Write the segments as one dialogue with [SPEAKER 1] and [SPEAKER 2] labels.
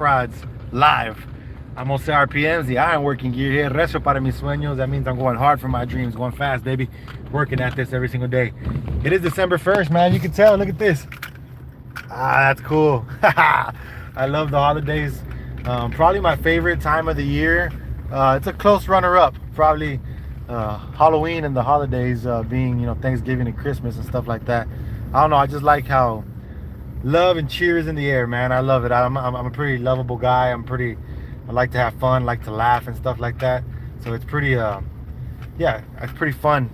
[SPEAKER 1] rods live. I'm on RPMs, the iron working gear here. Rezo para mis sueños. That means I'm going hard for my dreams, going fast, baby. Working at this every single day. It is December 1st, man. You can tell. Look at this. That's cool. I love the holidays. Probably my favorite time of the year. It's a close runner-up. Probably Halloween and the holidays being, Thanksgiving and Christmas and stuff like that. I don't know. I just like how love and cheer is in the air, man. I love it. I'm a pretty lovable guy. I like to have fun, like to laugh and stuff like that. So it's pretty, yeah, it's pretty fun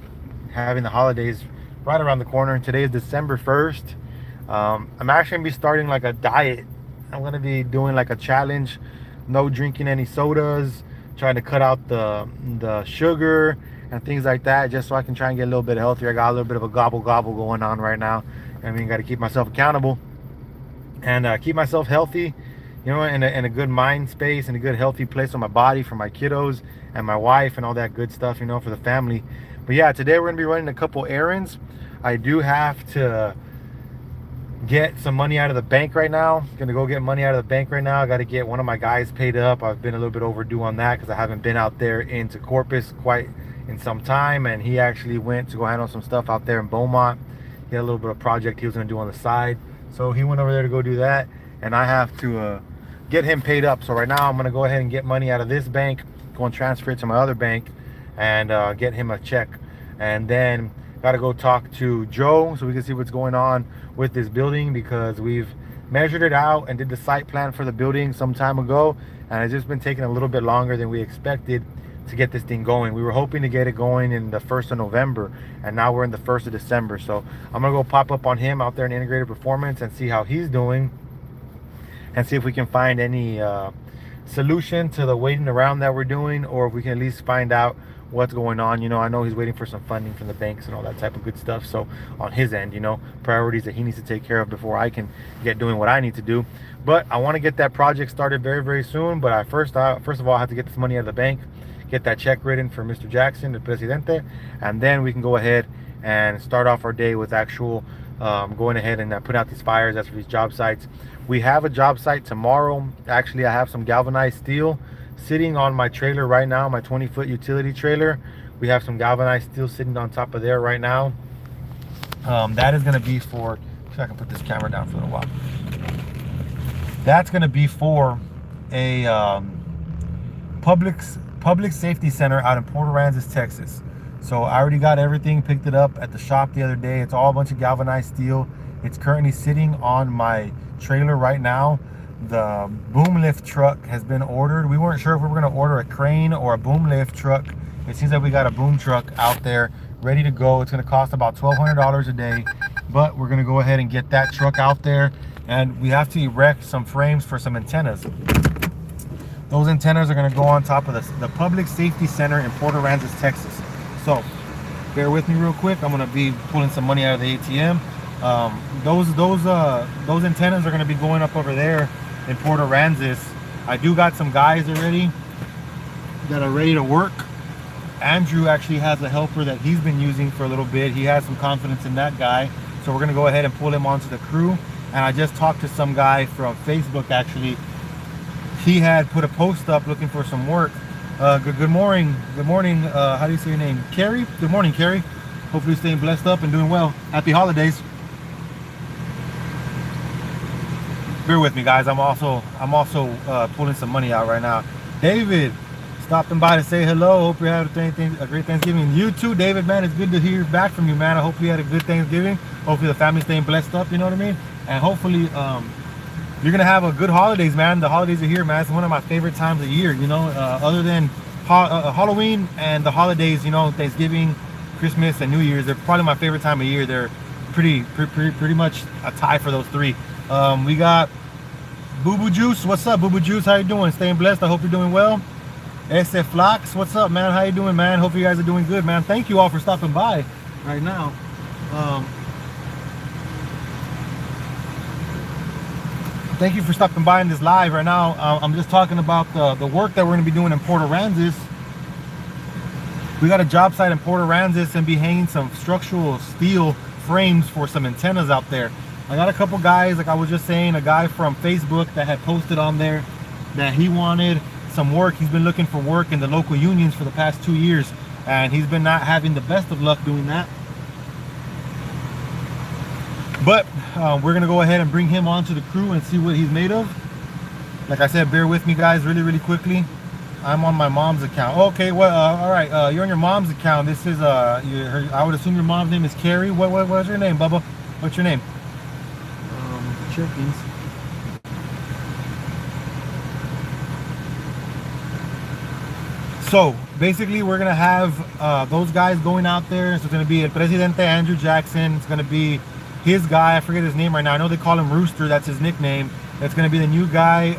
[SPEAKER 1] having the holidays right around the corner. Today is December 1st. I'm actually gonna be starting like a diet. I'm gonna be doing like a challenge, no drinking any sodas, trying to cut out the sugar and things like that, just so I can try and get a little bit healthier. I got a little bit of a gobble going on right now. I mean, got to keep myself accountable and keep myself healthy, in a good mind space and a good healthy place for my body, for my kiddos and my wife and all that good stuff, for the family. But yeah, today we're gonna be running a couple errands. I do have to get some money out of the bank right now. Gonna go get money out of the bank right now. I got to get one of my guys paid up. I've been a little bit overdue on that because I haven't been out there into Corpus quite in some time, and he actually went to go handle some stuff out there in Beaumont. He had a little bit of project he was gonna do on the side, so he went over there to go do that, and I have to get him paid up. So right now I'm gonna go ahead and get money out of this bank, go and transfer it to my other bank, and get him a check. And then gotta go talk to Joe so we can see what's going on with this building, because we've measured it out and did the site plan for the building some time ago, and it's just been taking a little bit longer than we expected to get this thing going. We were hoping to get it going in the 1st of November, and now we're in the 1st of December. So I'm gonna go pop up on him out there in Integrated Performance and see how he's doing, and see if we can find any solution to the waiting around that we're doing, or if we can at least find out what's going on. I know he's waiting for some funding from the banks and all that type of good stuff. So on his end, priorities that he needs to take care of before I can get doing what I need to do. But I want to get that project started very, very soon. But first of all, I have to get this money out of the bank, get that check written for Mr. Jackson, the Presidente, and then we can go ahead and start off our day with actual going ahead and putting out these fires. That's for these job sites. We have a job site tomorrow. Actually, I have some galvanized steel sitting on my trailer right now, my 20-foot utility trailer. We have some galvanized steel sitting on top of there right now. That is going to be for, if I can put this camera down for a little while. That's going to be for a public safety center out in Port Aransas, Texas. So I already got everything, picked it up at the shop the other day. It's all a bunch of galvanized steel. It's currently sitting on my trailer right now. The boom lift truck has been ordered. We weren't sure if we were going to order a crane or a boom lift truck. It seems like we got a boom truck out there ready to go. It's going to cost about $1,200 a day, but we're going to go ahead and get that truck out there, and we have to erect some frames for some antennas. Those antennas are going to go on top of the Public Safety Center in Port Aransas, Texas. So bear with me real quick. I'm going to be pulling some money out of the ATM. Those antennas are going to be going up over there in Port Aransas. I do got some guys already that are ready to work. Andrew actually has a helper that he's been using for a little bit. He has some confidence in that guy, so we're going to go ahead and pull him onto the crew. And I just talked to some guy from Facebook. Actually, he had put a post up looking for some work. Good morning. How do you say your name? Carrie? Good morning, Carrie. Hopefully you're staying blessed up and doing well. Happy holidays. Bear with me, guys. I'm also pulling some money out right now. David, stopping by to say hello. Hope you had a great Thanksgiving. You too, David, man. It's good to hear back from you, man. I hope you had a good Thanksgiving. Hopefully the family's staying blessed up, you know what I mean? And hopefully you're gonna have a good holidays, man. The holidays are here, man. It's one of my favorite times of year, other than Halloween and the holidays, Thanksgiving, Christmas, and New Year's. They're probably my favorite time of year. They're pretty much a tie for those three. We got Boo Boo Juice. What's up, Boo Boo Juice? How you doing? Staying blessed. I hope you're doing well. SF Flocks. What's up, man? How you doing, man? Hope you guys are doing good, man. Thank you all for stopping by right now. Thank you for stopping by in this live right now. I'm just talking about the work that we're going to be doing in Port Aransas. We got a job site in Port Aransas and be hanging some structural steel frames for some antennas out there. I got a couple guys, like I was just saying, a guy from Facebook that had posted on there that he wanted some work. He's been looking for work in the local unions for the past 2 years, and he's been not having the best of luck doing that. But we're gonna go ahead and bring him onto the crew and see what he's made of. Like I said, bear with me guys really quickly. I'm on my mom's account. Okay, well, all right, you're on your mom's account. This is I would assume your mom's name is Carrie. What's your name, Bubba? What's your name? Chickens. So basically, we're gonna have those guys going out there. So it's gonna be El Presidente Andrew Jackson. It's gonna be his guy. I forget his name right now. I know they call him Rooster. That's his nickname. It's gonna be the new guy,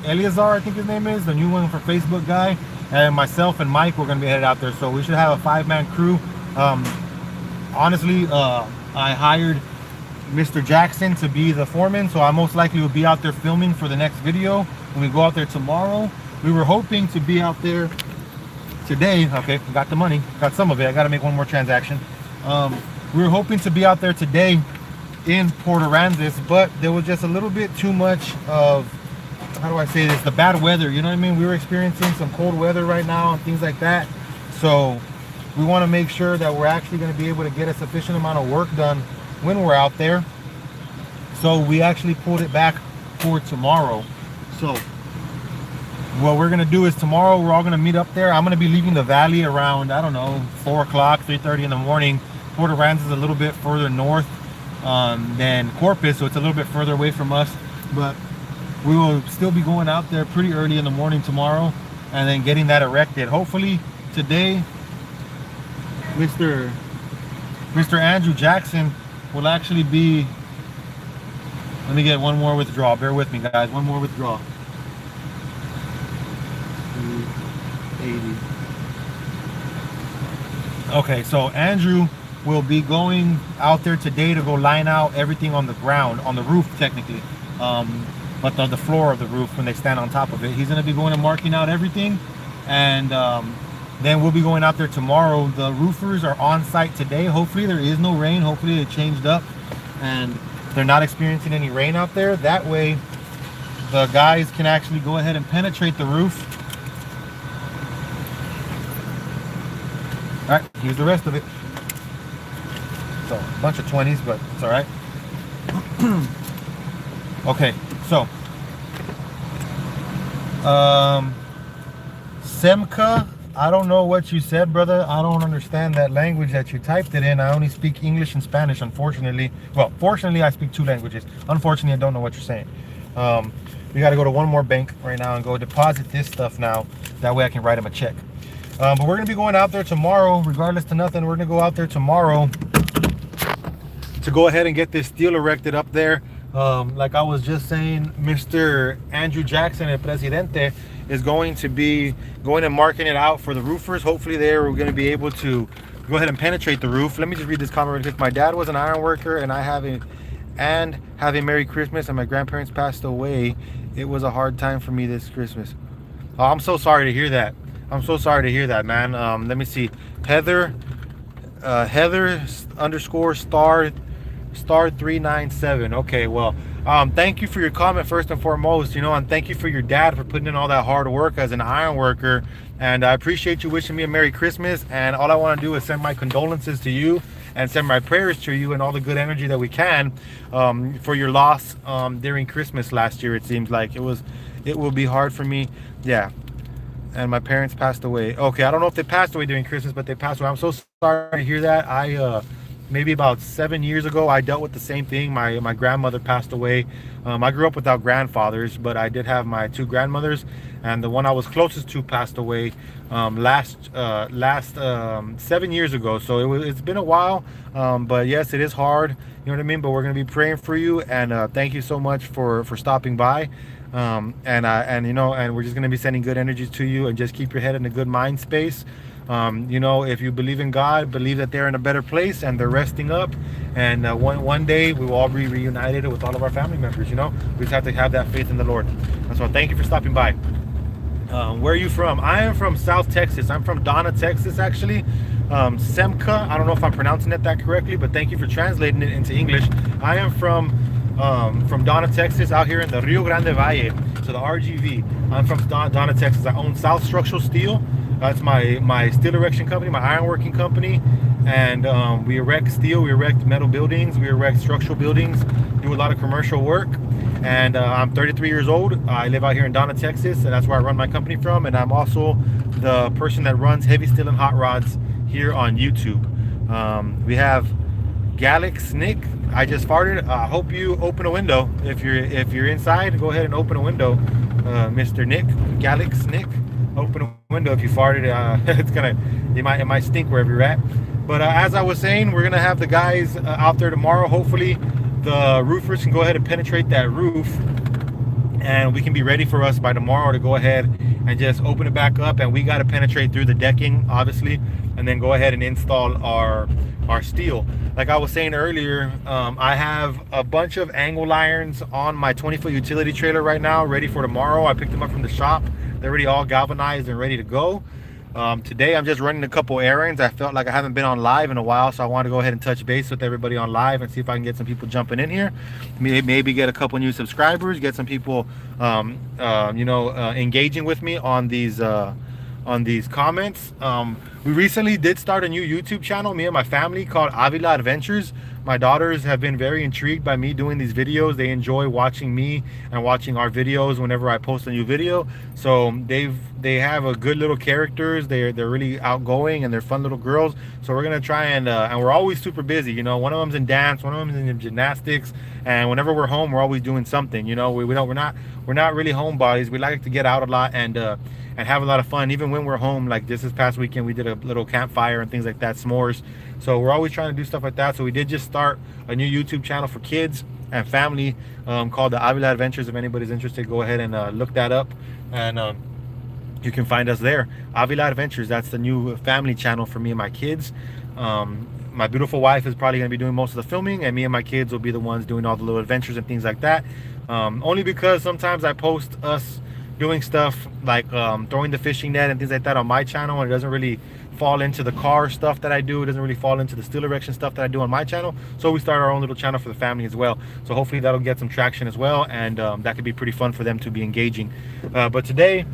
[SPEAKER 1] Eleazar, I think his name is, the new one for Facebook guy. And myself and Mike, we're gonna be headed out there. So we should have a 5-man crew. Honestly, I hired Mr. Jackson to be the foreman, so I most likely will be out there filming for the next video when we go out there tomorrow. We were hoping to be out there today. Okay, got the money, got some of it. I got to make one more transaction. We were hoping to be out there today in Port Aransas, but there was just a little bit too much of, how do I say this, the bad weather, you know what I mean? We were experiencing some cold weather right now and things like that. So we want to make sure that we're actually going to be able to get a sufficient amount of work done when we're out there. So we actually pulled it back for tomorrow. So what we're going to do is tomorrow we're all going to meet up there. I'm going to be leaving the valley around, I don't know, 4 o'clock, 3:30 in the morning. Port Aransas is a little bit further north than Corpus, so it's a little bit further away from us, but we will still be going out there pretty early in the morning tomorrow and then getting that erected. Hopefully today Mr. Andrew Jackson will actually be, let me get one more withdrawal, bear with me guys, one more withdrawal. 280. Okay, so Andrew will be going out there today to go line out everything on the ground, on the roof technically, but on the floor of the roof when they stand on top of it. He's going to be going and marking out everything, and then we'll be going out there tomorrow. The roofers are on site today. Hopefully there is no rain. Hopefully it changed up and they're not experiencing any rain out there. That way the guys can actually go ahead and penetrate the roof. All right, here's the rest of it. So a bunch of 20s, but it's all right. Okay, so Semka, I don't know what you said, brother. I don't understand that language that you typed it in. I only speak English and Spanish, unfortunately. Well, fortunately, I speak 2 languages. Unfortunately, I don't know what you're saying. We got to go to one more bank right now and go deposit this stuff now. That way I can write him a check. But we're going to be going out there tomorrow, regardless to nothing. We're going to go out there tomorrow to go ahead and get this steel erected up there. Like I was just saying, Mr. Andrew Jackson, El Presidente, is going to be going and marking it out for the roofers. Hopefully they're going to be able to go ahead and penetrate the roof. Let me just read this comment real quick. My dad was an iron worker and have a Merry Christmas, and my grandparents passed away. It was a hard time for me this Christmas. Oh, I'm so sorry to hear that. I'm so sorry to hear that, man. Let me see. Heather underscore star 397. Okay, well, thank you for your comment first and foremost, you know, and thank you for your dad for putting in all that hard work as an iron worker. And I appreciate you wishing me a Merry Christmas. And all I want to do is send my condolences to you and send my prayers to you and all the good energy that we can for your loss during Christmas last year. It seems like it will be hard for me. Yeah. And my parents passed away. Okay, I don't know if they passed away during Christmas, but they passed away. I'm so sorry to hear that. I maybe about 7 years ago, I dealt with the same thing. My grandmother passed away. I grew up without grandfathers, but I did have my 2 grandmothers, and the one I was closest to passed away last 7 years ago. So it's been a while, but yes, it is hard. You know what I mean? But we're gonna be praying for you, and thank you so much for stopping by. And you know, and we're just going to be sending good energies to you, and just keep your head in a good mind space. You know, if you believe in God, believe that they're in a better place and they're resting up, and one day we will all be reunited with all of our family members. You know, we just have to have that faith in the Lord. And so thank you for stopping by. Where are you from? I am from South Texas. I'm from Donna, Texas, actually. Semka, I don't know if I'm pronouncing it that correctly, but thank you for translating it into English. I am from Donna, Texas, out here in the Rio Grande Valley. to the RGV. I'm from Donna, Texas. I own South Structural Steel. That's my steel erection company, my ironworking company, and we erect steel, we erect metal buildings, we erect structural buildings, do a lot of commercial work. And I'm 33 years old. I live out here in Donna, Texas, and that's where I run my company from. And I'm also the person that runs Heavy Steel and Hot Rods here on YouTube. We have Galax Nick. I just farted. I hope you open a window. If you're inside, go ahead and open a window, Mr. Nick. Galax Nick. Open a window if you farted. It might stink wherever you're at. But as I was saying, we're gonna have the guys out there tomorrow. Hopefully the roofers can go ahead and penetrate that roof, and we can be ready for us by tomorrow to go ahead and just open it back up. And we got to penetrate through the decking, obviously, and then go ahead and install our steel. Like I was saying earlier, I have a bunch of angle irons on my 20-foot utility trailer right now, ready for tomorrow. I picked them up from the shop. They're already all galvanized and ready to go. Today I'm just running a couple errands. I felt like I haven't been on live in a while, so I want to go ahead and touch base with everybody on live and see if I can get some people jumping in here. Maybe get a couple new subscribers, get some people engaging with me on these comments. We recently did start a new YouTube channel, me and my family, called Avila Adventures. My daughters have been very intrigued by me doing these videos. They enjoy watching me and watching our videos whenever I post a new video. So they have a good little characters. They're really outgoing and they're fun little girls. So we're gonna try and we're always super busy. You know, one of them's in dance, one of them's in gymnastics, and whenever we're home, we're always doing something. You know, we're not really homebodies. We like to get out a lot and have a lot of fun. Even when we're home, like this past weekend, we did a little campfire and things like that, s'mores. So we're always trying to do stuff like that. So we did just start a new YouTube channel for kids and family called the Avila Adventures. If anybody's interested, go ahead and look that up, and you can find us there. Avila Adventures, that's the new family channel for me and my kids. My beautiful wife is probably going to be doing most of the filming, and me and my kids will be the ones doing all the little adventures and things like that. Only because sometimes I post us doing stuff like throwing the fishing net and things like that on my channel, and it doesn't really fall into the car stuff that I do. It doesn't really fall into the steel erection stuff that I do on my channel. So we started our own little channel for the family as well. So hopefully that'll get some traction as well, and that could be pretty fun for them to be engaging. But today,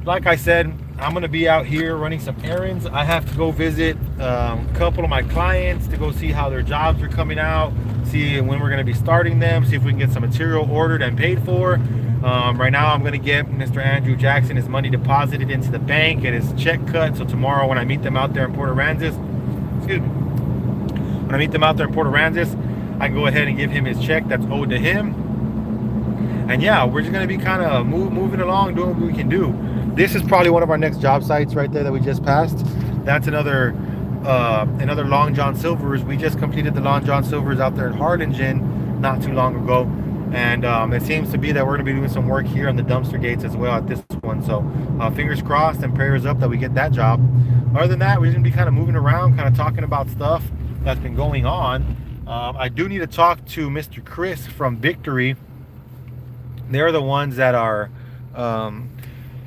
[SPEAKER 1] like I said, I'm gonna be out here running some errands. I have to go visit a couple of my clients to go see how their jobs are coming out, see when we're gonna be starting them, see if we can get some material ordered and paid for. Right now I'm gonna get Mr. Andrew Jackson his money deposited into the bank and his check cut, so tomorrow when I meet them out there in Port Aransas, when I meet them out there in Port Aransas, I can go ahead and give him his check that's owed to him. And yeah, we're just gonna be kind of moving along, doing what we can do. This is probably one of our next job sites right there that we just passed. That's another Long John Silver's. We just completed the Long John Silver's out there in Harlingen not too long ago. And it seems to be that we're going to be doing some work here on the dumpster gates as well at this one. So fingers crossed and prayers up that we get that job. Other than that, we're going to be kind of moving around, kind of talking about stuff that's been going on. I do need to talk to Mr. Chris from Victory. They're the ones that are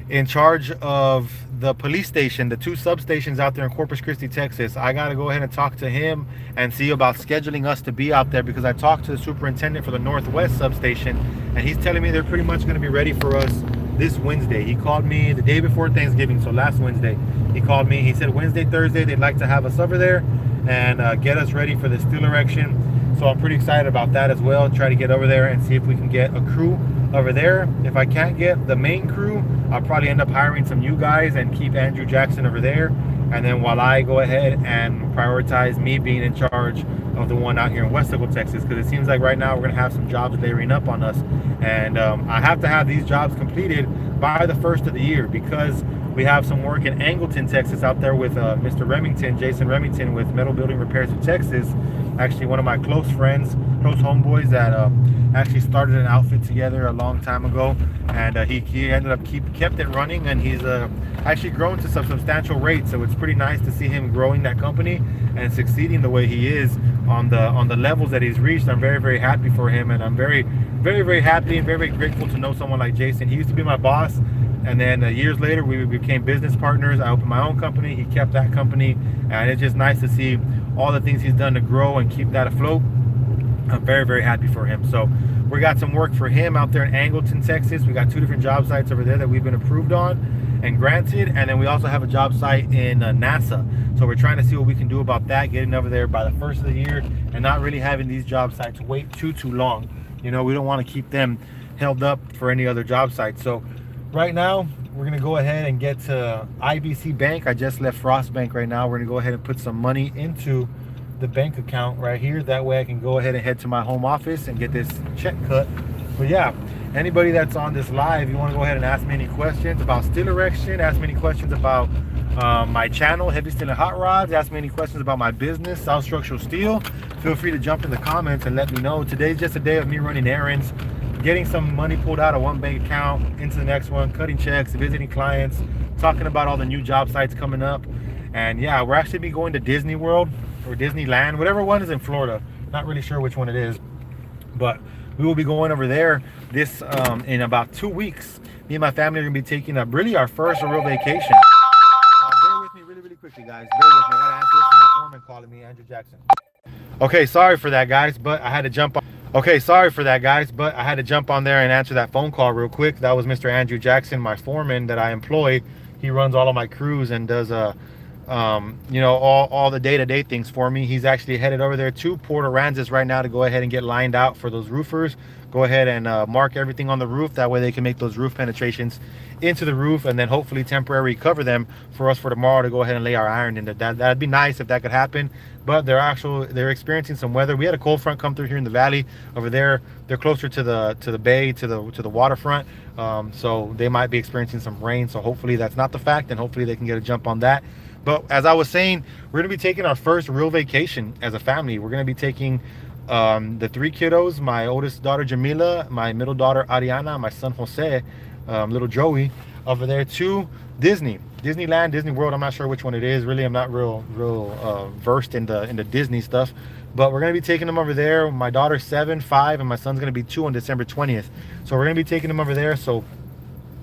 [SPEAKER 1] in charge of the police station, the 2 substations out there in Corpus Christi, Texas. I got to go ahead and talk to him and see about scheduling us to be out there, because I talked to the superintendent for the Northwest substation, and he's telling me they're pretty much going to be ready for us this Wednesday. He called me the day before Thanksgiving, so last Wednesday. He called me. He said Wednesday, Thursday, they'd like to have us over there and get us ready for the steel erection. So I'm pretty excited about that as well. Try to get over there and see if we can get a crew over there. If I can't get the main crew, I'll probably end up hiring some new guys and keep Andrew Jackson over there. And then while I go ahead and prioritize me being in charge of the one out here in Westacle, Texas, because it seems like right now we're going to have some jobs layering up on us. And I have to have these jobs completed by the 1st of the year, because we have some work in Angleton, Texas out there with Mr. Remington, Jason Remington with Metal Building Repairs of Texas. Actually one of my close friends, close homeboys that actually started an outfit together a long time ago, and he ended up kept it running, and he's actually grown to some substantial rates. So it's pretty nice to see him growing that company and succeeding the way he is on the levels that he's reached. I'm very, very happy for him, and I'm very, very, very happy and very, very grateful to know someone like Jason. He used to be my boss, and then years later we became business partners. I opened my own company, he kept that company, and it's just nice to see all the things he's done to grow and keep that afloat. I'm very, very happy for him. So We got some work for him out there in Angleton, Texas. We got 2 different job sites over there that we've been approved on and granted, and then we also have a job site in NASA. So we're trying to see what we can do about that, getting over there by the first of the year and not really having these job sites wait too long. You know, we don't want to keep them held up for any other job sites. So right now we're gonna go ahead and get to IBC Bank. I just left Frost Bank right now. We're gonna go ahead and put some money into the bank account right here. That way I can go ahead and head to my home office and get this check cut. But yeah, anybody that's on this live, you want to go ahead and ask me any questions about steel erection, ask me any questions about my channel, Heavy Steel and Hot Rods, ask me any questions about my business, South Structural Steel, feel free to jump in the comments and let me know. Today's just a day of me running errands, getting some money pulled out of one bank account into the next one, cutting checks, visiting clients, talking about all the new job sites coming up. And yeah, we're actually be going to Disney World or Disneyland, whatever one is in Florida. Not really sure which one it is, but we will be going over there this in about 2 weeks. Me and my family are gonna be taking up really our first real vacation. Bear with me really quickly, guys. Bear with me. I gotta answer this from my foreman calling me, Andrew Jackson. Okay, sorry for that, guys, but I had to jump on. Okay, sorry for that, guys, but I had to jump on there and answer that phone call real quick. That was Mr. Andrew Jackson, my foreman that I employ. He runs all of my crews and does you know, all the day-to-day things for me. He's actually headed over there to Port Aransas right now to go ahead and get lined out for those roofers. Go ahead and mark everything on the roof. That way they can make those roof penetrations into the roof and then hopefully temporarily cover them for us for tomorrow to go ahead and lay our iron in. That'd be nice if that could happen, but they're experiencing some weather. We had a cold front come through here in the valley over there. They're closer to the bay, to the waterfront, so they might be experiencing some rain. So hopefully that's not the fact, and hopefully they can get a jump on that. But as I was saying, we're gonna be taking our first real vacation as a family. We're gonna be taking the 3 kiddos, my oldest daughter Jamila, my middle daughter Ariana, my son Jose, little Joey, over there to Disneyland, Disney World. I'm not sure which one it is. Really, I'm not real versed in the Disney stuff. But we're gonna be taking them over there. My daughter's 7, 5, and my son's gonna be 2 on December 20th. So we're gonna be taking them over there. So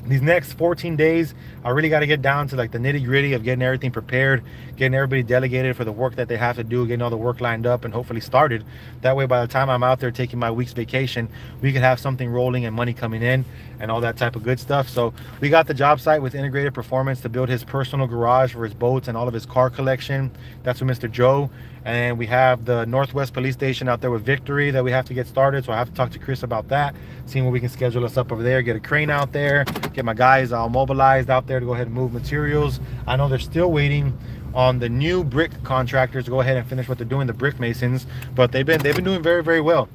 [SPEAKER 1] these next 14 days, I really got to get down to like the nitty gritty of getting everything prepared, getting everybody delegated for the work that they have to do, getting all the work lined up and hopefully started. That way, by the time I'm out there taking my week's vacation, we can have something rolling and money coming in and all that type of good stuff. So we got the job site with Integrated Performance to build his personal garage for his boats and all of his car collection. That's with Mr. Joe. And we have the Northwest Police Station out there with Victory that we have to get started. So I have to talk to Chris about that, seeing what we can schedule us up over there, get a crane out there, get my guys all mobilized out there to go ahead and move materials. I know they're still waiting on the new brick contractors to go ahead and finish what they're doing, the brick masons, but they've been doing very well.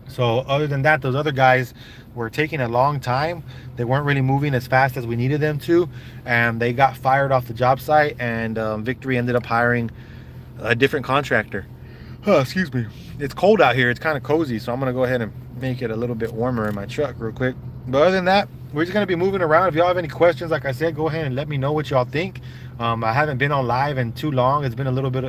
[SPEAKER 1] So other than that, those other guys were taking a long time. They weren't really moving as fast as we needed them to, and they got fired off the job site, and Victory ended up hiring a different contractor. Oh, excuse me. It's cold out here. It's kind of cozy, so I'm gonna go ahead and make it a little bit warmer in my truck real quick. But other than that, we're just gonna be moving around. If y'all have any questions, like I said, go ahead and let me know what y'all think. I haven't been on live in too long. It's been a little bit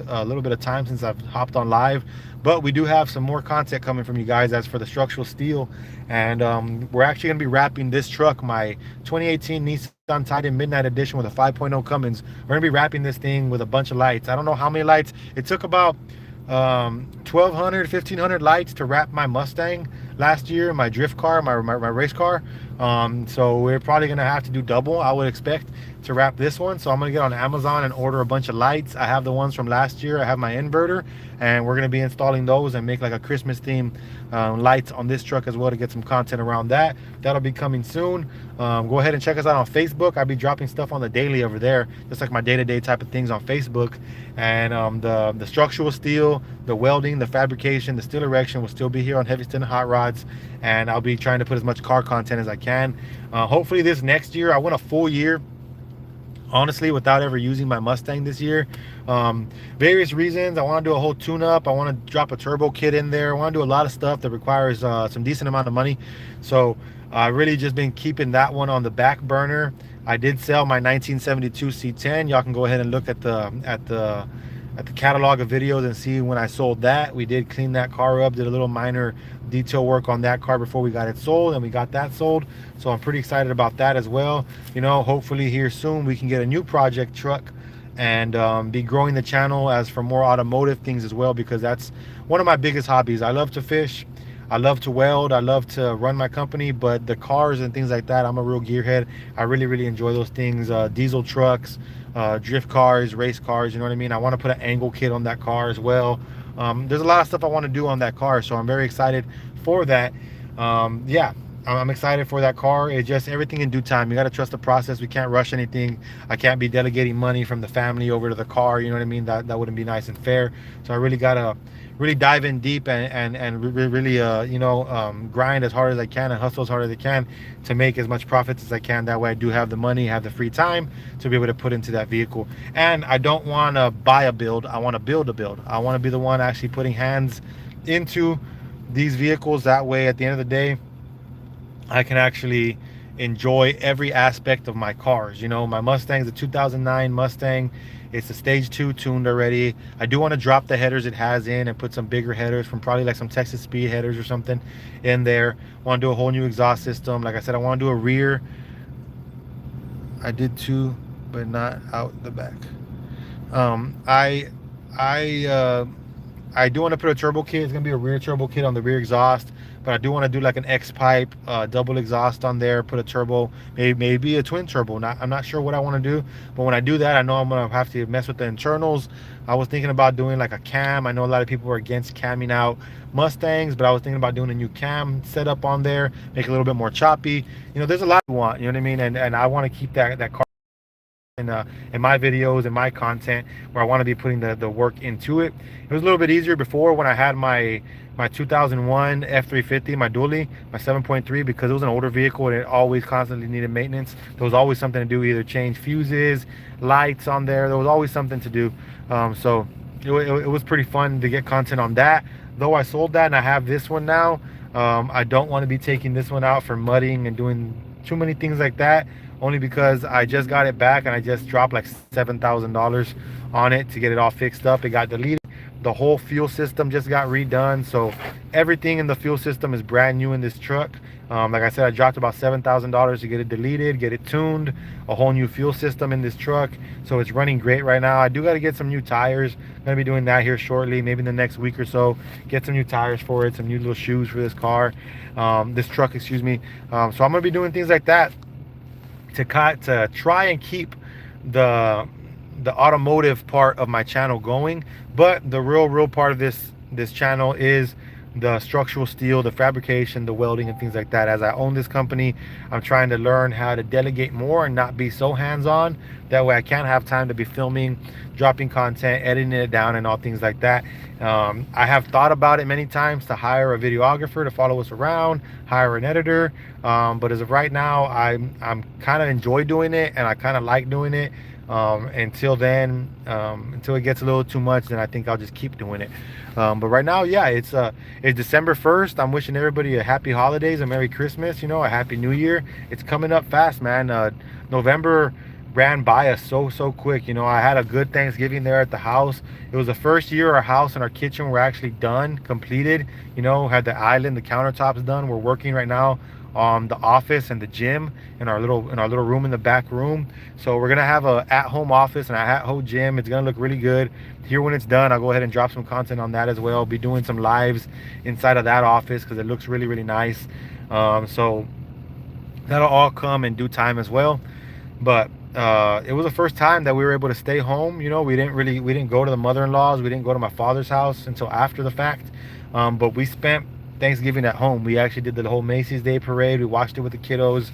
[SPEAKER 1] of time since I've hopped on live, but we do have some more content coming from you guys as for the structural steel. And we're actually gonna be wrapping this truck, my 2018 Nissan Titan Midnight Edition with a 5.0 Cummins. We're gonna be wrapping this thing with a bunch of lights. I don't know how many lights. It took about 1,200, 1,500 lights to wrap my Mustang last year, my drift car, my race car. So we're probably gonna have to do double, I would expect, to wrap this one. So I'm gonna get on Amazon and order a bunch of lights. I have the ones from last year. I have my inverter, and we're gonna be installing those and make like a Christmas theme lights on this truck as well to get some content around that. That'll be coming soon. Go ahead and check us out on Facebook. I'll be dropping stuff on the daily over there, just like my day-to-day type of things on Facebook. And the structural steel, the welding, the fabrication, the steel erection will still be here on Heavy Steel and Hot Rods, and I'll be trying to put as much car content as I can. Hopefully this next year, I want a full year, honestly, without ever using my Mustang this year. Various reasons. I want to do a whole tune-up. I want to drop a turbo kit in there. I want to do a lot of stuff that requires some decent amount of money. So I've really just been keeping that one on the back burner. I did sell my 1972 C10. Y'all can go ahead and look at the catalog of videos and see when I sold that. We did clean that car up, did a little minor detail work on that car before we got it sold, and we got that sold. So I'm pretty excited about that as well. You know, hopefully here soon we can get a new project truck and be growing the channel as for more automotive things as well, because that's one of my biggest hobbies. I love to fish. I love to weld, I love to run my company, but the cars and things like that, I'm a real gearhead. I really enjoy those things. Diesel trucks, drift cars, race cars, you know what I mean? I want to put an angle kit on that car as well. There's a lot of stuff I want to do on that car, so I'm very excited for that. Yeah, I'm excited for that car. It's just everything in due time. You got to trust the process. We can't rush anything. I can't be delegating money from the family over to the car. You know what I mean? That wouldn't be nice and fair. So I really gotta really dive in deep and really grind as hard as I can and hustle as hard as I can to make as much profits as I can. That way I do have the money, have the free time to be able to put into that vehicle. And I don't want to buy a build. I want to build a build. I want to be the one actually putting hands into these vehicles. That way at the end of the day I can actually enjoy every aspect of my cars. You know, my Mustang's a 2009 Mustang. It's a stage 2 tuned already. I do want to drop the headers it has in and put some bigger headers from probably like some Texas Speed headers or something in there. Want to do a whole new exhaust system. Like I said, I want to do a rear. I did too, but not out the back. I do want to put a turbo kit. It's gonna be a rear turbo kit on the rear exhaust, but I do want to do like an X pipe double exhaust on there, put a turbo, maybe a twin turbo. I'm not sure what I want to do, but when I do that, I know I'm gonna have to mess with the internals. I was thinking about doing like a cam. I know a lot of people are against camming out Mustangs, but I was thinking about doing a new cam setup on there, make it a little bit more choppy. You know, there's a lot you want, you know what I mean, and I want to keep that car in my videos and my content where I want to be putting the work into it. It was a little bit easier before when I had my 2001 F350, my dually, my 7.3, because it was an older vehicle and it always constantly needed maintenance. There was always something to do, either change fuses, lights on there. There was always something to do. So it was pretty fun to get content on that. Though I sold that and I have this one now, I don't want to be taking this one out for mudding and doing too many things like that, only because I just got it back and I just dropped like $7,000 on it to get it all fixed up. It got deleted. The whole fuel system just got redone, so everything in the fuel system is brand new in this truck. Like I said, I dropped about $7,000 to get it deleted, get it tuned, a whole new fuel system in this truck, so it's running great right now. I do got to get some new tires. I'm gonna be doing that here shortly, maybe in the next week or so. Get some new tires for it, some new little shoes for this car, this truck, excuse me. So I'm gonna be doing things like that to try and keep the automotive part of my channel going. But the real part of this channel is the structural steel, the fabrication, the welding, and things like that. As I own this company, I'm trying to learn how to delegate more and not be so hands-on. That way I can have time to be filming, dropping content, editing it down, and all things like that. I have thought about it many times to hire a videographer to follow us around, hire an editor, but as of right now, I'm kind of enjoy doing it, and I kind of like doing it. Until then, until it gets a little too much, then I think I'll just keep doing it. But right now, yeah, it's December 1st. I'm wishing everybody a happy holidays, a Merry Christmas, you know, a Happy New Year. It's coming up fast, man. November ran by us so quick. You know, I had a good Thanksgiving there at the house. It was the first year our house and our kitchen were actually done, completed. You know, had the island, the countertops done. We're working right now on the office and the gym in our little room in the back room. So we're gonna have a at-home office and a at-home gym. It's gonna look really good. Here when it's done, I'll go ahead and drop some content on that as well. I'll be doing some lives inside of that office because it looks really nice. So that'll all come in due time as well. But it was the first time that we were able to stay home. You know, we didn't go to the mother-in-law's, we didn't go to my father's house until after the fact. But we spent Thanksgiving at home. We actually did the whole Macy's Day Parade. We watched it with the kiddos,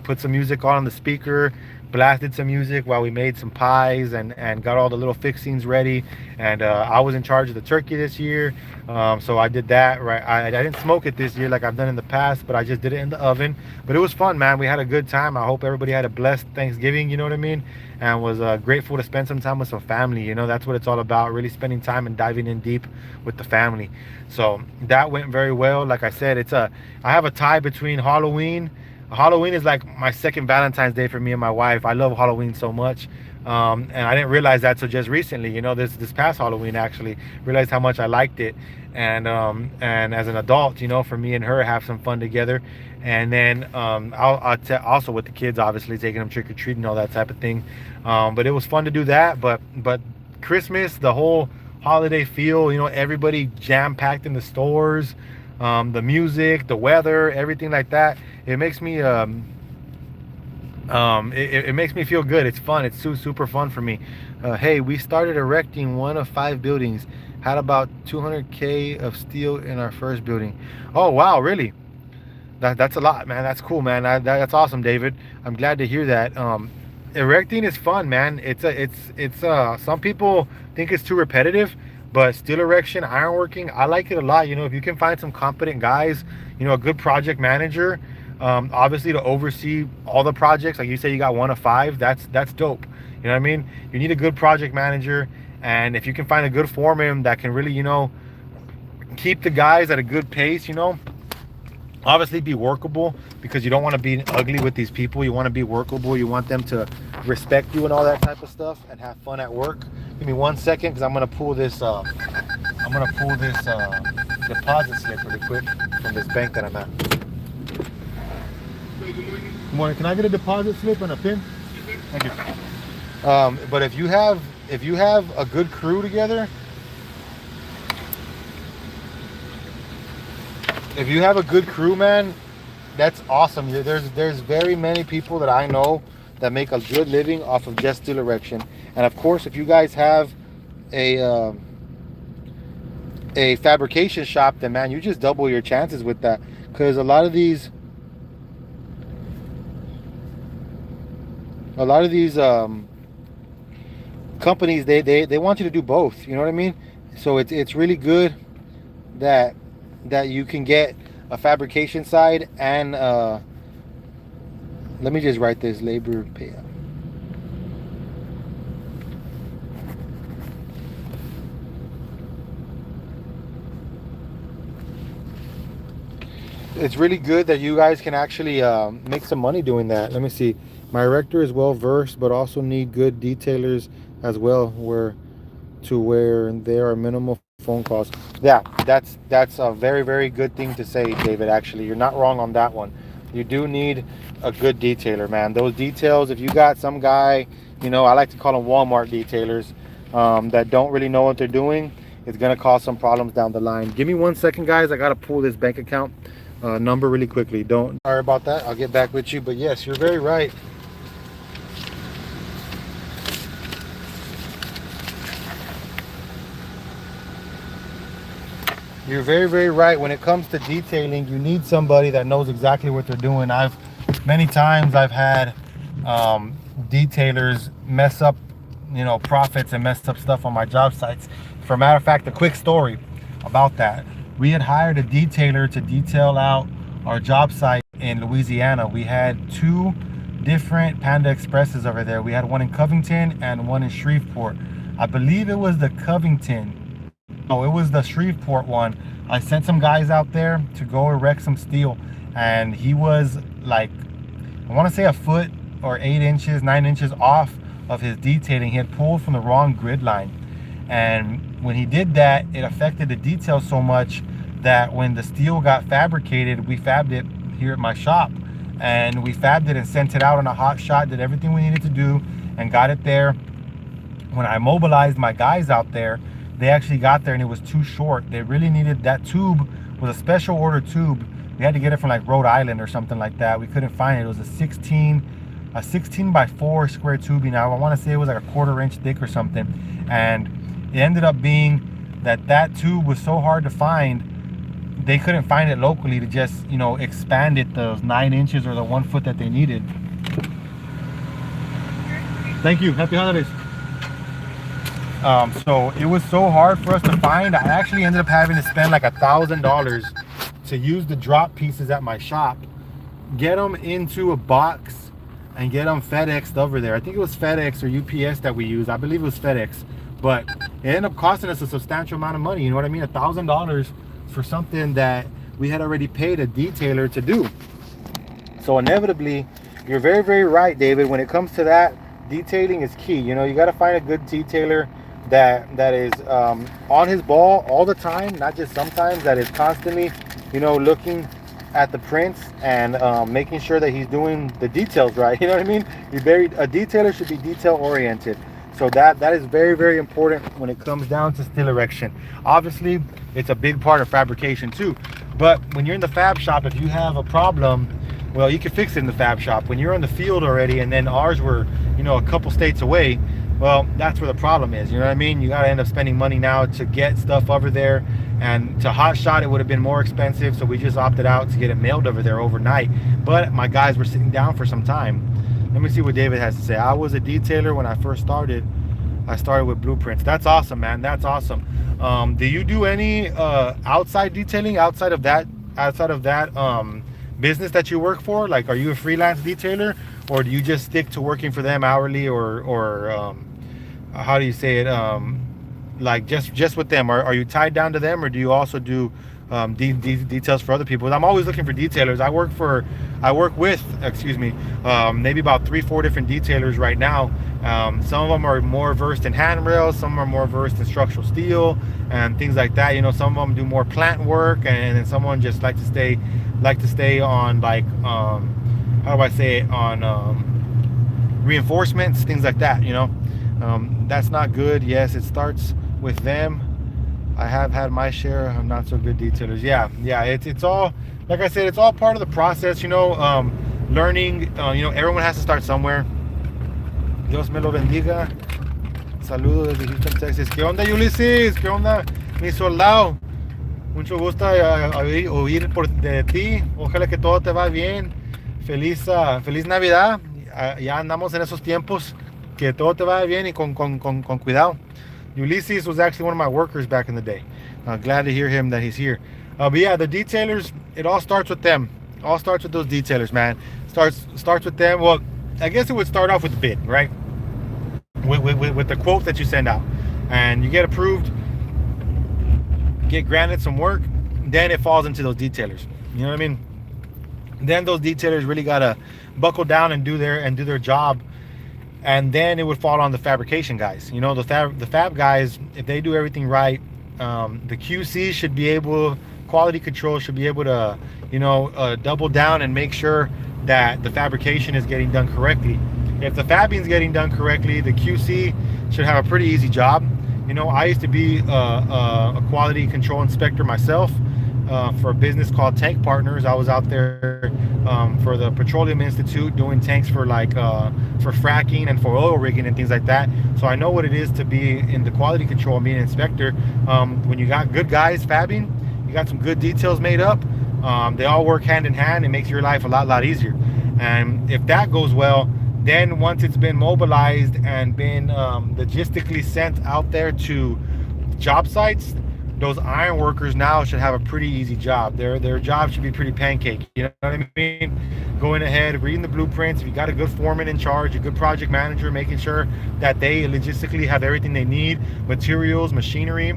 [SPEAKER 1] put some music on the speaker, blasted some music while we made some pies and got all the little fixings ready. And I was in charge of the turkey this year, so I did that. Right, I didn't smoke it this year like I've done in the past, but I just did it in the oven. But it was fun, man. We had a good time. I hope everybody had a blessed Thanksgiving, you know what I mean, and was grateful to spend some time with some family. You know, that's what it's all about, really spending time and diving in deep with the family. So that went very well. Like I said, I have a tie between Halloween. Halloween is like my second Valentine's Day for me and my wife. I love Halloween so much, and I didn't realize that till just recently. You know, this past Halloween, actually realized how much I liked it. And as an adult, you know, for me and her, have some fun together. And then also with the kids, obviously taking them trick-or-treating, all that type of thing. But it was fun to do that. But Christmas, the whole holiday feel, you know, everybody jam-packed in the stores. the music, the weather, everything like that. It makes me it makes me feel good. It's fun. It's super fun for me. Hey, we started erecting one of 5 buildings. Had about 200K of steel in our first building. Oh wow, really? That's a lot, man. That's cool, man. That's awesome, David. I'm glad to hear that. Erecting is fun, man. It's some people think it's too repetitive, but steel erection, ironworking, I like it a lot. You know, if you can find some competent guys, you know, a good project manager, obviously to oversee all the projects. Like you say, you got one of 5. That's dope. You know what I mean? You need a good project manager, and if you can find a good foreman that can really, you know, keep the guys at a good pace, you know, obviously be workable, because you don't want to be ugly with these people. You want to be workable. You want them to respect you and all that type of stuff, and have fun at work. Give me 1 second, because I'm gonna pull this deposit slip really quick from this bank that I'm at. Good morning. Can I get a deposit slip and a pin? Thank you. But if you have a good crew together, if you have a good crew, man, that's awesome. There's very many people that I know that make a good living off of just steel erection. And of course, if you guys have a fabrication shop, then man, you just double your chances with that, because a lot of these companies, they want you to do both. You know what I mean? So it's really good that you can get a fabrication side and let me just write this: labor payout. It's really good that you guys can actually make some money doing that. Let me see. My erector is well versed, but also need good detailers as well, where there are minimal phone calls. Yeah, that's a very good thing to say, David. Actually, you're not wrong on that one. You do need a good detailer, man. Those details, if you got some guy, you know, I like to call them Walmart detailers, that don't really know what they're doing, it's gonna cause some problems down the line. Give me 1 second, guys. I gotta pull this bank account number really quickly. Don't worry about that. I'll get back with you. But yes, you're very right. You're very right. When it comes to detailing, you need somebody that knows exactly what they're doing. Many times I've had detailers mess up, you know, profits and mess up stuff on my job sites. For a matter of fact, a quick story about that. We had hired a detailer to detail out our job site in Louisiana. We had 2 different Panda Expresses over there. We had one in Covington and one in Shreveport. I believe it was the Covington. Oh, it was the Shreveport one. I sent some guys out there to go erect some steel, and he was like, I want to say a foot or 8 inches, 9 inches off of his detailing. He had pulled from the wrong grid line, and when he did that, it affected the detail so much that when the steel got fabricated, we fabbed it here at my shop, and we fabbed it and sent it out on a hot shot, did everything we needed to do, and got it there. When I mobilized my guys out there, they actually got there and it was too short. They really needed that tube. Was a special order tube. We had to get it from like Rhode Island or something like that. We couldn't find it. It was a 16 by 4 square tubing. Now I want to say it was like a 1/4 inch thick or something, and it ended up being that tube was so hard to find, they couldn't find it locally to just, you know, expand it those 9 inches or the 1 foot that they needed. Thank you. Happy holidays. So it was so hard for us to find. I actually ended up having to spend like $1,000 to use the drop pieces at my shop, get them into a box, and get them FedExed over there. I think it was FedEx or UPS that we used. I believe it was FedEx, but it ended up costing us a substantial amount of money. You know what I mean? $1,000 for something that we had already paid a detailer to do. So inevitably, you're very right, David. When it comes to that, detailing is key. You know, you got to find a good detailer that is on his ball all the time, not just sometimes, that is constantly, you know, looking at the prints and making sure that he's doing the details right. You know what I mean? A detailer should be detail oriented. So that is very important when it comes down to steel erection. Obviously, it's a big part of fabrication too. But when you're in the fab shop, if you have a problem, well, you can fix it in the fab shop. When you're in the field already, and then ours were, a couple states away, well, that's where the problem is. You know what I mean? You got to end up spending money now to get stuff over there. And to hot shot, it would have been more expensive. So we just opted out to get it mailed over there overnight. But my guys were sitting down for some time. Let me see what David has to say. I was a detailer when I first started. I started with blueprints. That's awesome, man. That's awesome. Do you do any outside detailing outside of that business that you work for? Like, are you a freelance detailer, or do you just stick to working for them hourly, or how do you say it? Like just with them? Are you tied down to them, or do you also do details for other people? I'm always looking for detailers. I work with, maybe about 3-4 different detailers right now. Some of them are more versed in handrails, some are more versed in structural steel and things like that. Some of them do more plant work, and then someone just like to stay on, like, how do I say it, on reinforcements, things like that. That's not good. Yes, it starts with them. I have had my share of not so good detailers. Yeah, it's all, like I said, it's all part of the process. Learning. Everyone has to start somewhere. Dios me lo bendiga. Saludos desde Houston, Texas. ¿Qué onda, Ulises? ¿Qué onda, mi soldado? Mucho gusto oír de ti. Ojalá que todo te va bien. Feliz Navidad. Ya andamos en esos tiempos. Que todo te vaya bien y con cuidado. Ulysses was actually one of my workers back in the day. Glad to hear him that he's here. But yeah, the detailers, it all starts with them. All starts with those detailers, man. Starts with them. Well, I guess it would start off with the bid, right? With the quote that you send out, and you get approved, get granted some work, then it falls into those detailers. You know what I mean? Then those detailers really gotta buckle down and do their job. And then it would fall on the fabrication guys. The fab guys, if they do everything right, the QC should be able, quality control should be able to, double down and make sure that the fabrication is getting done correctly. If the fabbing is getting done correctly, the QC should have a pretty easy job. I used to be a quality control inspector myself. For a business called Tank Partners. I was out there for the Petroleum Institute doing tanks for for fracking and for oil rigging and things like that. So I know what it is to be in the quality control and being an inspector. When you got good guys fabbing, you got some good details made up. They all work hand in hand. It makes your life a lot easier. And if that goes well, then once it's been mobilized and been logistically sent out there to job sites, those iron workers now should have a pretty easy job. Their job should be pretty pancake. You know what I mean? Going ahead, reading the blueprints. If you got a good foreman in charge, a good project manager, making sure that they logistically have everything they need, materials, machinery,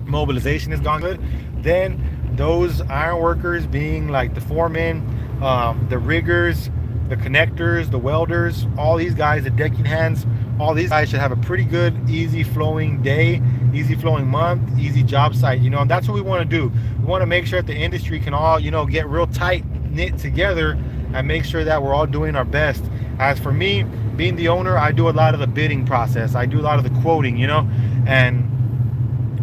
[SPEAKER 1] mobilization has gone good, then those iron workers, being like the foremen, the riggers, the connectors, the welders, all these guys, the decking hands, all these guys should have a pretty good, easy flowing day, easy flowing month, easy job site. And that's what we want to do. We want to make sure that the industry can all, get real tight knit together and make sure that we're all doing our best. As for me, being the owner, I do a lot of the bidding process. I do a lot of the quoting, and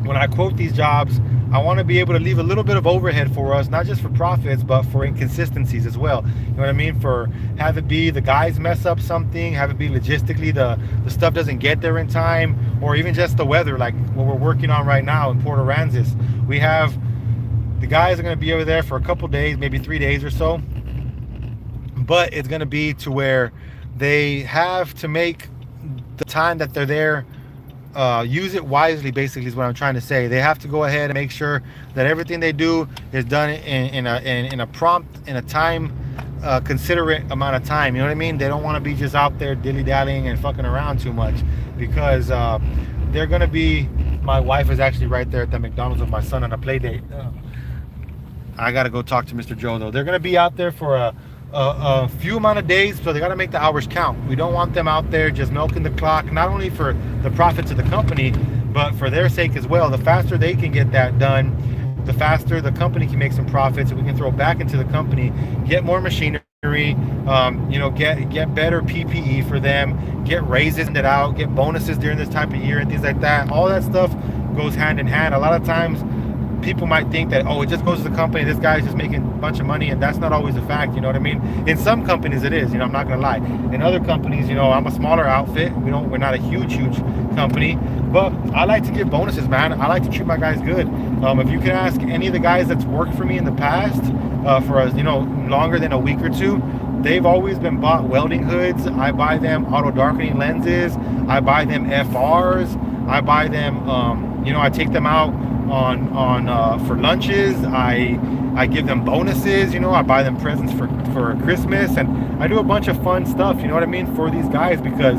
[SPEAKER 1] when I quote these jobs, I want to be able to leave a little bit of overhead for us, not just for profits, but for inconsistencies as well. You know what I mean? For have it be the guys mess up something, have it be logistically the stuff doesn't get there in time, or even just the weather, like what we're working on right now in Port Aransas. We have the guys are going to be over there for a couple days, maybe 3 days or so, but it's going to be to where they have to make the time that they're there, use it wisely, basically is what I'm trying to say. They have to go ahead and make sure that everything they do is done in a prompt, in a time considerate amount of time. You know what I mean? They don't want to be just out there dilly-dallying and fucking around too much, because they're going to be, my wife is actually right there at the McDonald's with my son on a play date. I got to go talk to Mr. Joe though. They're going to be out there for a few amount of days, so they got to make the hours count. We don't want them out there just milking the clock, not only for the profits of the company, but for their sake as well. The faster they can get that done, the faster the company can make some profits, and we can throw back into the company, get more machinery, get better PPE for them, get raises it out, get bonuses during this type of year and things like that. All that stuff goes hand in hand. A lot of times people might think that, oh, it just goes to the company, this guy's just making a bunch of money, and that's not always a fact, you know what I mean? In some companies it is, you know, I'm not gonna lie. In other companies, you know, I'm a smaller outfit, we're not a huge company, but I like to give bonuses, man. I like to treat my guys good. If you can ask any of the guys that's worked for me in the past, for us, you know, longer than a week or two, they've always been bought welding hoods. I buy them auto darkening lenses. I buy them FRs. I buy them, you know, I take them out on for lunches. I give them bonuses, you know, I buy them presents for Christmas, and I do a bunch of fun stuff, you know what I mean, for these guys, because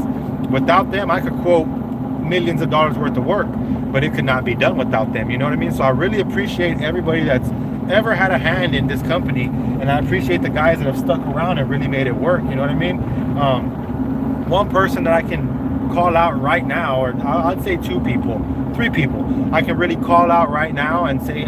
[SPEAKER 1] without them I could quote millions of dollars worth of work, but it could not be done without them, you know what I mean? So I really appreciate everybody that's ever had a hand in this company, and I appreciate the guys that have stuck around and really made it work, you know what I mean? One person that I can call out right now, or I'd say three people I can really call out right now and say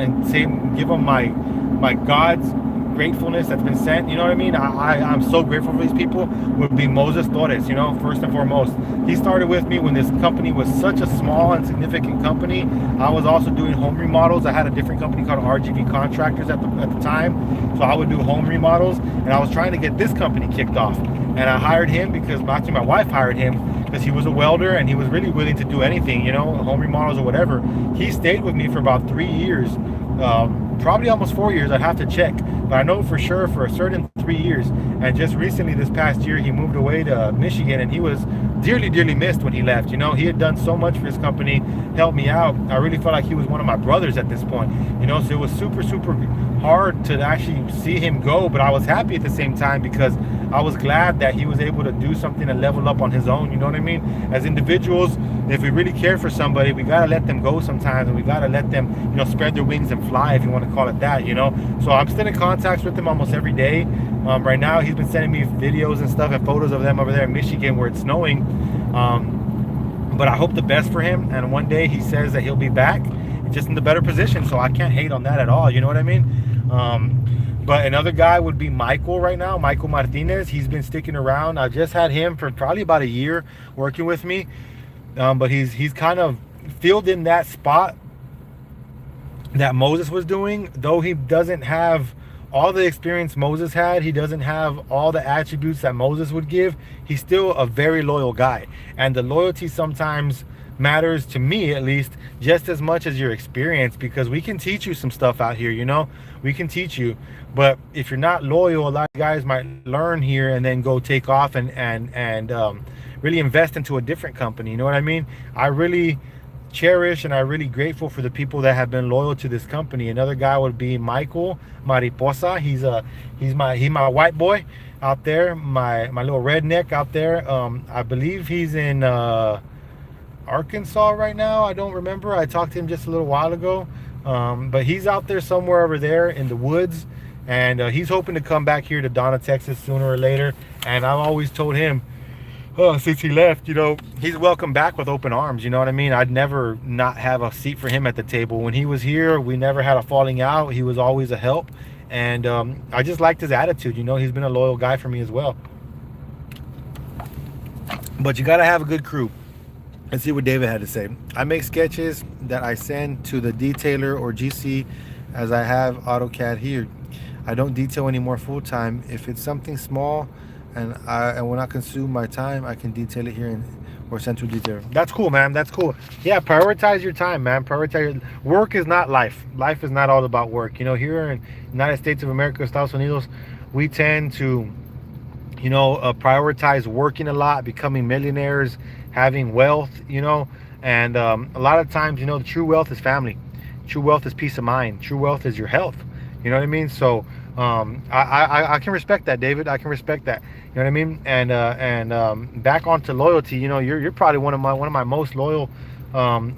[SPEAKER 1] give them my God's gratefulness that's been sent, you know what I mean? I'm so grateful for these people. Would be Moses Torres, you know, first and foremost. He started with me when this company was such a small and significant company. I was also doing home remodels. I had a different company called RGV Contractors at the time, so I would do home remodels, and I was trying to get this company kicked off, and I hired him because actually my wife hired him because he was a welder and he was really willing to do anything, you know, home remodels or whatever. He stayed with me for about 3 years, probably almost 4 years. I'd have to check, but I know for sure for a certain 3 years. And just recently, this past year, he moved away to Michigan, and he was dearly missed when he left. You know, he had done so much for his company, helped me out. I really felt like he was one of my brothers at this point, you know, so it was super hard to actually see him go, but I was happy at the same time because I was glad that he was able to do something and level up on his own, you know what I mean? As individuals, if we really care for somebody, we gotta let them go sometimes, and we gotta let them, you know, spread their wings and fly, if you want to call it that, you know? So I'm still in contact with him almost every day. Right now, he's been sending me videos and stuff and photos of them over there in Michigan where it's snowing. But I hope the best for him, and one day he says that he'll be back just in the better position, so I can't hate on that at all, you know what I mean? But another guy would be Michael right now, Michael Martinez. He's been sticking around. I just had him for probably about a year working with me, but he's kind of filled in that spot that Moses was doing. Though he doesn't have all the experience Moses had, he doesn't have all the attributes that Moses would give, he's still a very loyal guy. And the loyalty sometimes matters, to me at least, just as much as your experience, because we can teach you some stuff out here, you know, we can teach you, but if you're not loyal, a lot of guys might learn here and then go take off and really invest into a different company, you know what I mean? I really cherish and I'm really grateful for the people that have been loyal to this company. Another guy would be Michael Mariposa. He's my white boy out there, my little redneck out there. I believe he's in Arkansas right now. I don't remember. I talked to him just a little while ago, but he's out there somewhere over there in the woods, and he's hoping to come back here to Donna, Texas sooner or later. And I've always told him, since he left, you know, he's welcome back with open arms, you know what I mean? I'd never not have a seat for him at the table. When he was here, we never had a falling out. He was always a help, and I just liked his attitude, you know. He's been a loyal guy for me as well. But you got to have a good crew. Let's see what David had to say. I make sketches that I send to the detailer or GC, as I have AutoCAD here. I don't detail anymore full time. If it's something small and will not consume my time, I can detail it here or send to a detailer. That's cool, man. That's cool. Yeah, prioritize your time, man. Work is not life. Life is not all about work. You know, here in United States of America, Estados Unidos, we tend to, you know, prioritize working a lot, becoming millionaires, having wealth, you know, and a lot of times, you know, the true wealth is family. True wealth is peace of mind. True wealth is your health. You know what I mean? So I can respect that, David. I can respect that. You know what I mean? And back onto loyalty. You know, you're probably one of my most loyal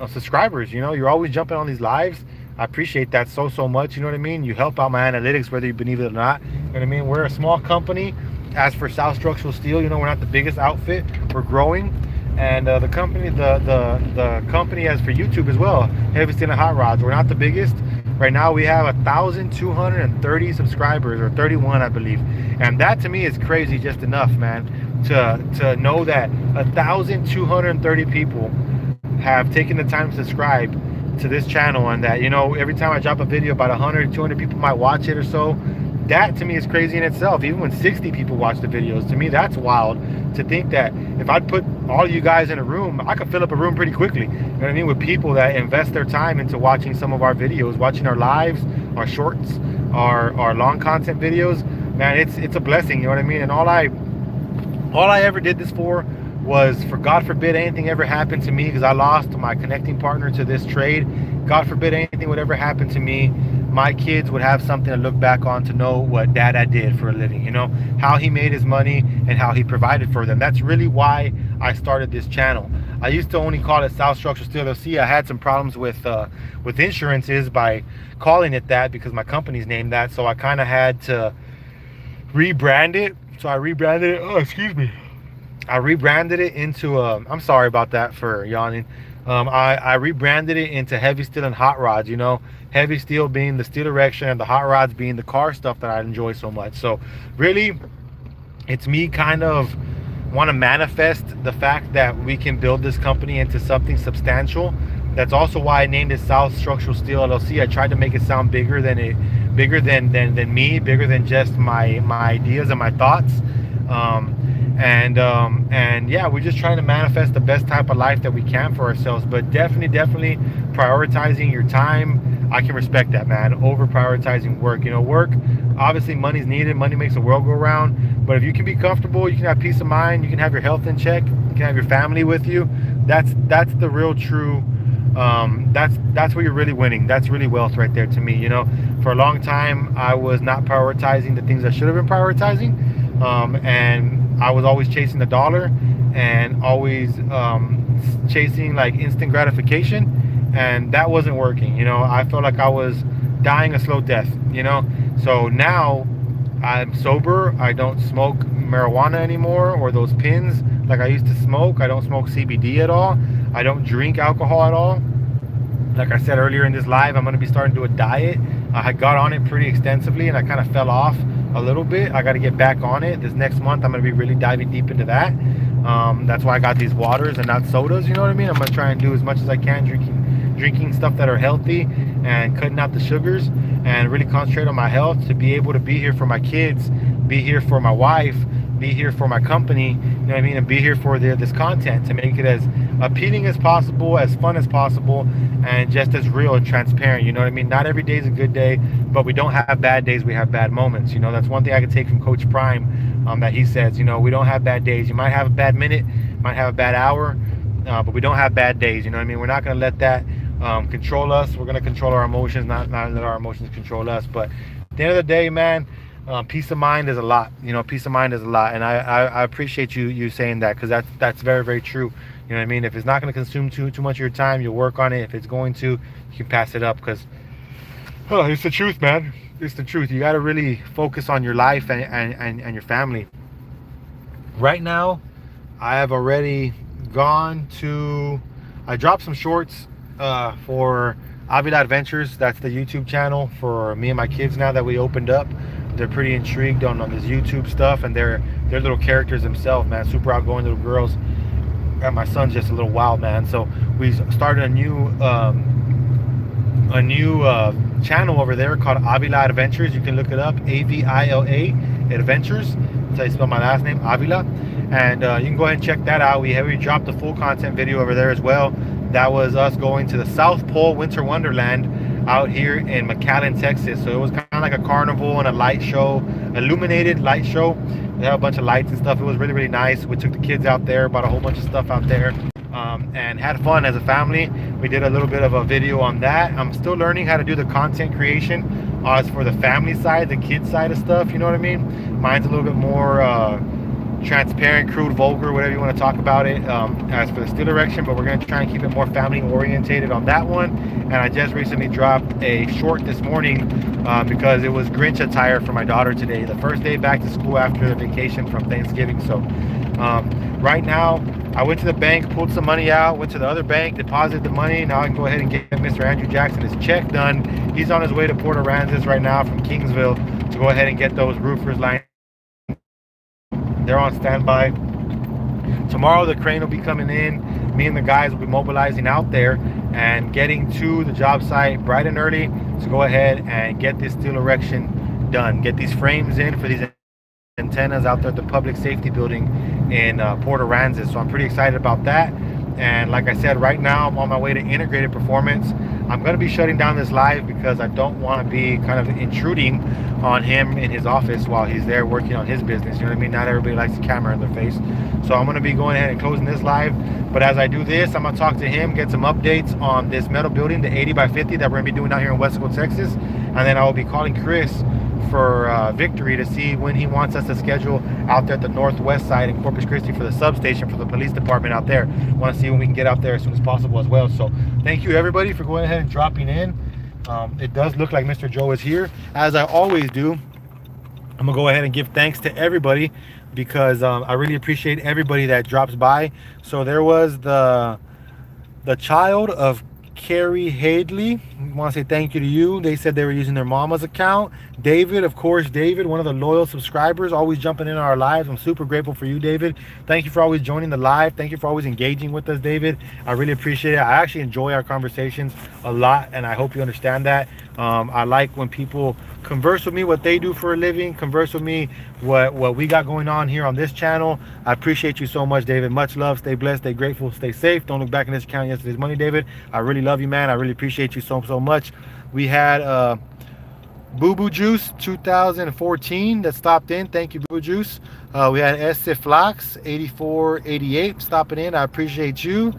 [SPEAKER 1] subscribers. You know, you're always jumping on these lives. I appreciate that so much. You know what I mean? You help out my analytics, whether you believe it or not. You know what I mean? We're a small company. As for South Structural Steel, you know, we're not the biggest outfit. We're growing. And the company, the company, as for YouTube as well, Heavy Steel and Hot Rods, we're not the biggest. Right now we have 1,230 subscribers, or 31, I believe, and that to me is crazy. Just enough, man, to know that 1,230 people have taken the time to subscribe. to this channel, and that, you know, every time I drop a video, about 100, 200 people might watch it or so. That to me is crazy in itself. Even when 60 people watch the videos, to me that's wild. To think that if I'd put all you guys in a room, I could fill up a room pretty quickly. You know what I mean? With people that invest their time into watching some of our videos, watching our lives, our shorts, our long content videos. Man, it's a blessing. You know what I mean? And all I ever did this for was for, God forbid anything ever happened to me, because I lost my connecting partner to this trade. God forbid anything would ever happen to me, my kids would have something to look back on, to know what Dada did for a living, you know, how he made his money and how he provided for them. That's really why I started this channel. I used to only call it South Structural Steel LLC. I had some problems with insurances by calling it that, because my company's named that. So I kind of had to rebrand it. So I rebranded it. Oh, excuse me. I rebranded it into I'm sorry about that for yawning. I rebranded it into Heavy Steel and Hot Rods. You know, heavy steel being the steel erection and the hot rods being the car stuff that I enjoy so much. So really, it's me kind of want to manifest the fact that we can build this company into something substantial. That's also why I named it South Structural Steel LLC. I tried to make it sound bigger than me, bigger than just my ideas and my thoughts. And yeah, we're just trying to manifest the best type of life that we can for ourselves. But definitely prioritizing your time, I can respect that, man, over prioritizing work. You know, work, obviously money's needed, money makes the world go round, but if you can be comfortable, you can have peace of mind, you can have your health in check, you can have your family with you, that's the real true, that's where you're really winning. That's really wealth right there to me. You know, for a long time I was not prioritizing the things I should have been prioritizing, and I was always chasing the dollar and always chasing like instant gratification, and that wasn't working. You know, I felt like I was dying a slow death, you know. So now I'm sober. I don't smoke marijuana anymore, or those pins like I used to smoke. I don't smoke CBD at all. I don't drink alcohol at all. Like I said earlier in this live, I'm going to be starting to do a diet. I got on it pretty extensively and I kind of fell off a little bit. I got to get back on it. This next month I'm going to be really diving deep into that. That's why I got these waters and not sodas, you know what I mean? I'm going to try and do as much as I can drinking stuff that are healthy and cutting out the sugars, and really concentrate on my health to be able to be here for my kids, be here for my wife, be here for my company, you know what I mean, and be here for this content, to make it as appealing as possible, as fun as possible, and just as real and transparent, you know what I mean? Not every day is a good day, but we don't have bad days, we have bad moments. You know, that's one thing I could take from Coach Prime, that he says, you know, we don't have bad days. You might have a bad minute, might have a bad hour, but we don't have bad days, you know what I mean? We're not going to let that control us. We're going to control our emotions, not let our emotions control us. But at the end of the day, man, peace of mind is a lot. You know, peace of mind is a lot, and I appreciate you saying that, because that's very, very true. You know what I mean? If it's not going to consume too much of your time, you'll work on it. If it's going to, you can pass it up, because it's the truth, man. It's the truth. You got to really focus on your life and your family. Right now, I have already gone to. I dropped some shorts for Avila Adventures. That's the YouTube channel for me and my kids now that we opened up. They're pretty intrigued on this YouTube stuff, and they're little characters themselves, man. Super outgoing little girls. And my son's just a little wild, man. So we started a new channel over there called Avila Adventures. You can look it up, Avila Adventures. That's how you spell my last name, Avila. And you can go ahead and check that out. We dropped a full content video over there as well. That was us going to the South Pole Winter Wonderland out here in McAllen, Texas. So it was kind of like a carnival and a light show, illuminated light show. They had a bunch of lights and stuff. It was really, really nice. We took the kids out there, bought a whole bunch of stuff out there, and had fun as a family. We did a little bit of a video on that. I'm still learning how to do the content creation as for the family side, the kids side of stuff, you know what I mean? Mine's a little bit more transparent, crude, vulgar, whatever you want to talk about it, as for the steel erection, but we're going to try and keep it more family orientated on that one. And I just recently dropped a short this morning because it was Grinch attire for my daughter today, the first day back to school after the vacation from Thanksgiving. So right now I went to the bank, pulled some money out, went to the other bank, deposited the money. Now I can go ahead and get Mr. Andrew Jackson his check done. He's on his way to Port Aransas right now from Kingsville to go ahead and get those roofers lined. They're on standby. Tomorrow the crane will be coming in. Me and the guys will be mobilizing out there, and getting to the job site bright and early to go ahead and get this steel erection done. Get these frames in for these antennas out there at the public safety building in Port Aransas. So I'm pretty excited about that. And like I said, right now I'm on my way to Integrated Performance. I'm going to be shutting down this live because I don't want to be kind of intruding on him in his office while he's there working on his business. You know what I mean? Not everybody likes the camera in their face. So I'm going to be going ahead and closing this live. But as I do this, I'm going to talk to him, get some updates on this metal building, the 80 by 50 that we're going to be doing out here in Wesco, Texas. And then I will be calling Chris for Victory to see when he wants us to schedule out there at the northwest side in Corpus Christi for the substation for the police department out there. Want to see when we can get out there as soon as possible as well. So thank you everybody for going ahead and dropping in. It does look like Mr. Joe is here, as I always do. I'm gonna go ahead and give thanks to everybody because I really appreciate everybody that drops by. So there was the child of Carrie Hadley. I want to say thank you to you. They said they were using their mama's account. David, of course, David, one of the loyal subscribers, always jumping in our lives. I'm super grateful for you, David. Thank you for always joining the live. Thank you for always engaging with us, David. I really appreciate it. I actually enjoy our conversations a lot, and I hope you understand that. I like when people converse with me what they do for a living, converse with me what we got going on here on this channel. I appreciate you so much, David. Much love. Stay blessed, stay grateful, stay safe. Don't look back in this account yesterday's money, David. I really love you, man. I really appreciate you so much. We had Boo Boo Juice 2014 that stopped in. Thank you, Boo Boo Juice. We had S. Flox 8488 stopping in. I appreciate you.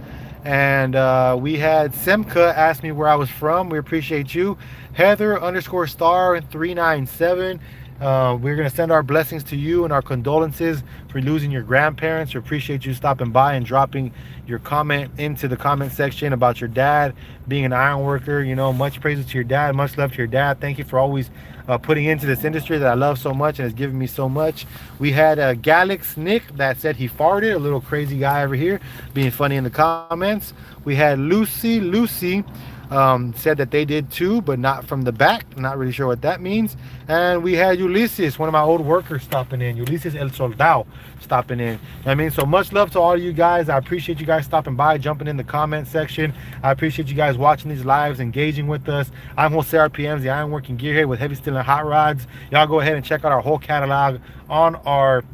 [SPEAKER 1] And we had Semka ask me where I was from. We appreciate you. Heather _star 397. We're going to send our blessings to you and our condolences for losing your grandparents. We appreciate you stopping by and dropping your comment into the comment section about your dad being an iron worker. You know, much praises to your dad, much love to your dad. Thank you for always putting into this industry that I love so much and has given me so much. We had Galax Nick that said he farted, a little crazy guy over here being funny in the comments. We had Lucy said that they did too, but not from the back. Not really sure what that means. And we had Ulysses, one of my old workers, stopping in. Ulysses El Soldado stopping in. I mean, so much love to all of you guys. I appreciate you guys stopping by, jumping in the comment section. I appreciate you guys watching these lives, engaging with us. I'm Jose RPMs, the Ironworking Gearhead with heavy steel and hot rods. Y'all go ahead and check out our whole catalog on our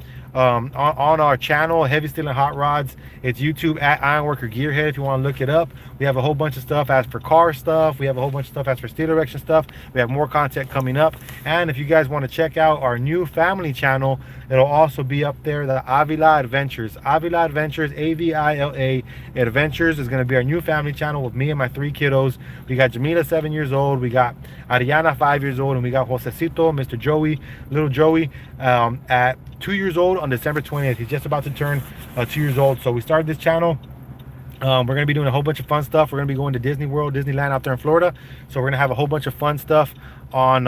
[SPEAKER 1] channel, Heavy Steel and Hot Rods. It's YouTube at Ironworker Gearhead if you want to look it up. We have a whole bunch of stuff as for car stuff. We have a whole bunch of stuff as for steel erection stuff. We have more content coming up. And if you guys want to check out our new family channel, it'll also be up there, the Avila Adventures. Avila Adventures, AVILA Adventures is going to be our new family channel with me and my 3 kiddos. We got Jamila, 7 years old. We got Ariana, 5 years old. And we got Josecito, Mr. Joey, little Joey, at 2 years old on December 20th. He's just about to turn 2 years old. So we started this channel. We're going to be doing a whole bunch of fun stuff. We're going to be going to Disney World, Disneyland out there in Florida. So we're going to have a whole bunch of fun stuff on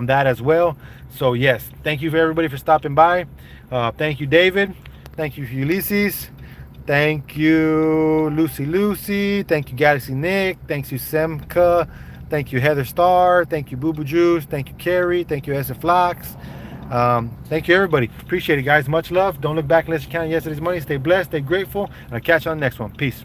[SPEAKER 1] that as well. So yes, thank you for everybody for stopping by. Thank you, David. Thank you, Ulysses. Thank you, Lucy. Thank you, Galaxy Nick. Thank you, Semka. Thank you, Heather Star. Thank you, Boo Boo Juice. Thank you, Carrie. Thank you, S. Flox. Thank you, everybody. Appreciate it, guys. Much love. Don't look back unless you count yesterday's money. Stay blessed, stay grateful, and I'll catch you on the next one. Peace.